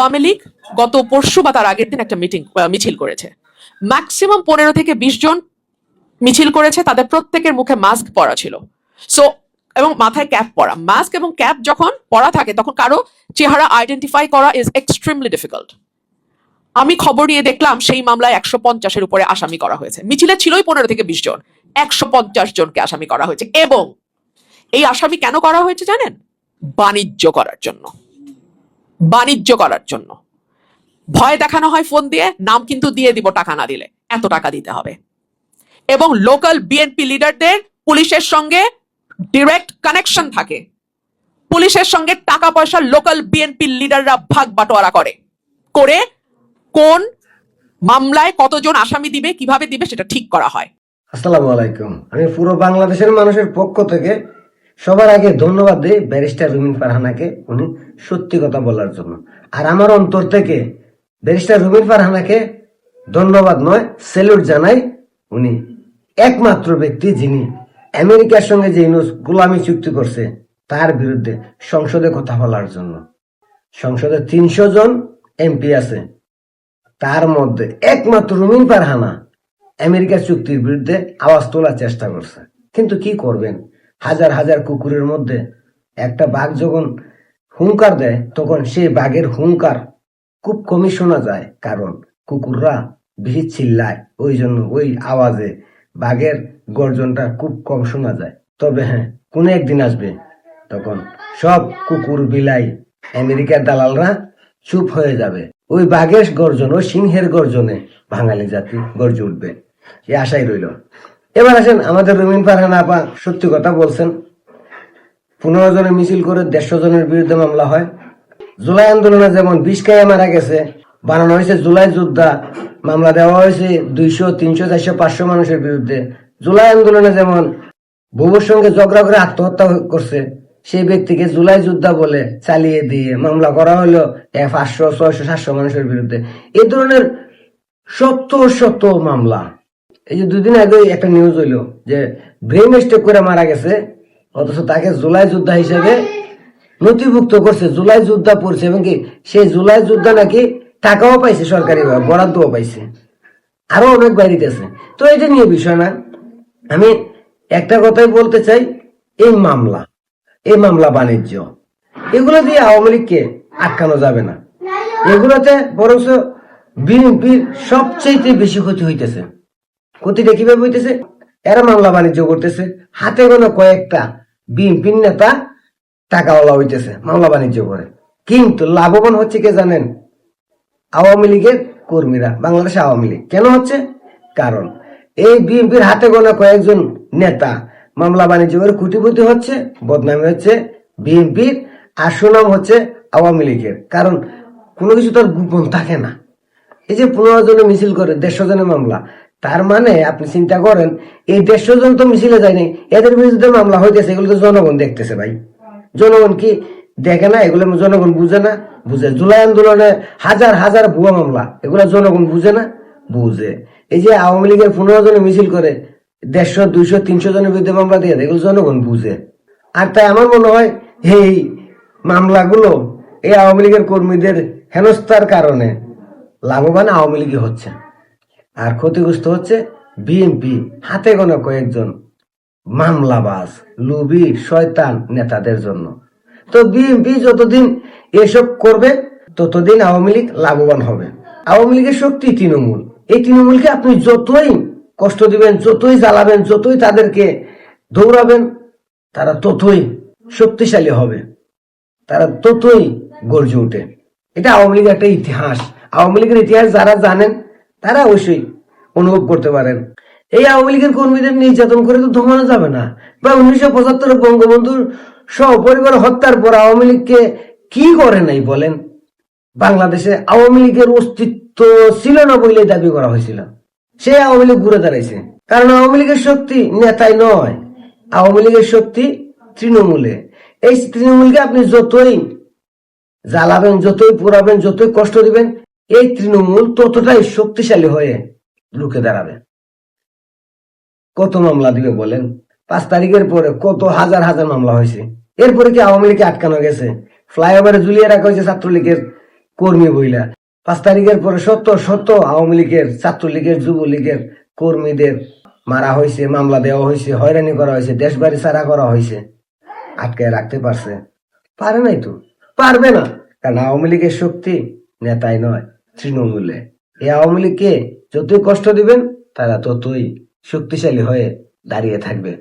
আওয়ামী লীগ গত পরশু বা তার আগের দিন একটা মিছিল করেছে। ম্যাক্সিমাম 15 থেকে 20 জন মিছিল করেছে, তাদের প্রত্যেকের মুখে মাস্ক পরা ছিল। সো এবং মাথায় ক্যাপ পরা, মাস্ক এবং ক্যাপ যখন পরা থাকে তখন কারো চেহারা আইডেন্টিফাই করা ইজ এক্সট্রিমলি ডিফিকাল্ট। আমি খবর নিয়ে দেখলাম সেই মামলায় 150-এর উপরে আসামি করা হয়েছে। মিছিলে ছিলই 15 থেকে 20 জন, 150 জনকে আসামি করা হয়েছে। এবং এই আসামি কেন করা হয়েছে জানেন? বাণিজ্য করার জন্য। বাণিজ্য করার জন্য ভয় দেখানো হয় ফোন দিয়ে, নাম কিন্তু দিয়ে দিব টাকা না দিলে, এত টাকা দিতে হবে। এবং লোকাল বিএনপি লিডারদের পুলিশের সঙ্গে ডিরেক্ট কানেকশন থাকে, পুলিশের সঙ্গে টাকা পয়সা লোকাল বিএনপি লিডাররা ভাগ বাটোয়ারা করে করে কোন মামলায় কতজন আসামি দিবে, কিভাবে দিবে সেটা ঠিক করা হয়। আসসালামু আলাইকুম। আমি পুরো বাংলাদেশের মানুষের পক্ষ থেকে সবার আগে ধন্যবাদ দিই ব্যারিস্টার রুমিন ফারহানাকে, উনি সত্যি কথা বলার জন্য। আর আমার অন্তর থেকে ব্যারিস্টার রুমিন ফারহানাকে ধন্যবাদ নয়, স্যালুট জানাই। উনি একমাত্র ব্যক্তি যিনি আমেরিকার সঙ্গে যে গোলামি চুক্তি করছে তার বিরুদ্ধে সংসদে কথা বলার জন্য। সংসদে 300 জন এমপি আছে, তার মধ্যে একমাত্র রুমিন ফারহানা আমেরিকার চুক্তির বিরুদ্ধে আওয়াজ তোলার চেষ্টা করছে। কিন্তু কি করবেন, হাজার হাজার কুকুরের মধ্যে একটা বাঘ যখন হুঙ্কার দেয় তখন সেই বাঘের হুঙ্কার খুব কমই শোনা যায়, কারণ কুকুররা বেশি চিল্লায়, ওই জন্য ওই আওয়াজে বাঘের গর্জনটা খুব কম শোনা যায়। তবে হ্যাঁ, কোন একদিন আসবে তখন সব কুকুর বিলাই আমেরিকার দালালরা চুপ হয়ে যাবে, ওই বাঘের গর্জন, ওই সিংহের গর্জনে বাঙালি জাতি গর্জে উঠবে, এই আশাই রইল। এবার আসেন, আমাদের রুমিন ফারহানা আপা সত্যি কথা বলছেন। 15 জনের মিছিল করে 150 জনের বিরুদ্ধে মামলা হয়। জুলাই আন্দোলনে যেমন 20 কাইয়া মারা গেছে, বানানো হয়েছে জুলাই যোদ্ধা, মামলা দেওয়া হয়েছে 200, 300, 400, 500 মানুষের বিরুদ্ধে। জুলাই আন্দোলনে যেমন বুবুর সঙ্গে ঝগড়া করে আত্মহত্যা করছে সেই ব্যক্তিকে জুলাই যোদ্ধা বলে চালিয়ে দিয়ে মামলা করা হলো 500, 600, 700 মানুষের বিরুদ্ধে। এই ধরনের শত শত মামলা। এই যে 2 দিন আগে একটা নিউজ হইলো যে ব্রেন স্ট্রোক করে মারা গেছে, অথচ তাকে জুলাই যোদ্ধা হিসেবে নথিভুক্ত করছে, জুলাই যোদ্ধা পড়ছে, এবং কি সেই জুলাই যোদ্ধা নাকি টাকাও পাইছে, সরকারি বরাদ্দও পাইছে, আরো অনেক বাইরিতেছে। তো এটা নিয়ে বিষয় না, আমি একটা কথাই বলতে চাই, এই মামলা বাণিজ্য এগুলো দিয়ে আওয়ামী লীগকে আটকানো যাবে না। এগুলোতে বরঞ্চ বিএনপির সবচেয়ে বেশি ক্ষতি হইতেছে। ক্ষতিটা কিভাবে হইতেছে? এরা মামলা বাণিজ্য করতেছে, হাতে গোনা কয়েকটা বিএনপির নেতা টাকাওয়ালা হইতেছে, মামলা বাণিজ্য করে। কিন্তু লাভবান হচ্ছে কে জানেন? আওয়ামী লীগের কর্মীরা। বাংলাদেশ আওয়ামী লীগ কেন হচ্ছে? কারণ এই বিএনপির হাতে গোনা কয়েকজন নেতা মামলা বাণিজ্য করে কোটিপতি হচ্ছে, বদনামি হচ্ছে বিএনপির, আর সুনাম হচ্ছে আওয়ামী লীগের। কারণ কোনো কিছু তার গোপন থাকে না। এই যে 15 জনে মিছিল করে 150 জনের মামলা, তার মানে আপনি চিন্তা করেন, এই 150 জন তো মিছিলে যায়নি, এদের বিরুদ্ধে মামলা হইতেছে, এগুলো তো জনগণ দেখতেছে। ভাই, জনগণ কি দেখে না? এগুলো জনগণ বুঝে না? বুঝে। জুলাই আন্দোলনে হাজার হাজার ভুয়া মামলা, এগুলো জনগণ বুঝে না? বুঝে। এই যে আওয়ামী লীগের 15 জনে মিছিল করে 150, 200, 300 জনের বিরুদ্ধে মামলা দিয়ে দেয়, এগুলো জনগণ বুঝে। আর তাই আমার মনে হয় এই মামলাগুলো এই আওয়ামী লীগের কর্মীদের হেনস্থার কারণে লাভবান আওয়ামী লীগই হচ্ছে, আর ক্ষতিগ্রস্ত হচ্ছে বিএনপি হাতে গোনা কয়েকজন মামলাবাজ, লুবি, শয়তান নেতাদের জন্য। তো বিএনপি যতদিন এসব করবে ততদিন আওয়ামী লীগ লাভবান হবে। আওয়ামী লীগের শক্তি তৃণমূল। এই তৃণমূলকে আপনি যতই কষ্ট দিবেন, যতই জ্বালাবেন, যতই তাদেরকে দৌড়াবেন, তারা ততই শক্তিশালী হবে, তারা ততই গর্জে উঠে। এটা আওয়ামী লীগের একটা ইতিহাস। আওয়ামী লীগের ইতিহাস যারা জানেন তারা অবশ্যই অনুভব করতে পারেন। এই আওয়ামী লীগের কর্মীদের নির্যাতন করে তো দমানো যাবে না। বা 1975 বঙ্গবন্ধুর সপরিবার হত্যার পর আওয়ামী লীগকে কি করে নাই বলেন? বাংলাদেশে আওয়ামী লীগের অস্তিত্ব ছিল না বলে দাবি করা হয়েছিল। সে আওয়ামী লীগ ঘুরে দাঁড়াইছে, কারণ আওয়ামী লীগের শক্তি নেতায় নয়, আওয়ামী লীগের শক্তি তৃণমূলে। এই তৃণমূলকে আপনি যতই জ্বালাবেন, যতই পোড়াবেন, যতই কষ্ট দিবেন, এই তৃণমূল ততটাই শক্তিশালী হয়ে লুকে দাঁড়াবে। কত মামলা দিবে বলেন? 5 তারিখের পরে কত হাজার হাজার মামলা হয়েছে। এরপরে কি আওয়ামী লীগকে আটকানো গেছে? ফ্লাইওভারে ঝুলিয়ে রাখা হয়েছে ছাত্রলীগের কর্মী বইলা 5 তারিখের পরে শত শত আওয়ামী লীগের, ছাত্রলীগের, যুবলীগের কর্মীদের মারা হয়েছে, মামলা দেওয়া হয়েছে, হয়রানি করা হয়েছে, দেশ বাড়ি ছাড়া করা হয়েছে। আটকায় রাখতে পারছে? পারে নাই তো, পারবে না। কারণ আওয়ামী লীগের শক্তি নেতাই নয়, তৃণমূলে। এই আওয়ামী লীগকে যতই কষ্ট দিবেন তারা ততই শক্তিশালী হয়ে দাঁড়িয়ে থাকবে।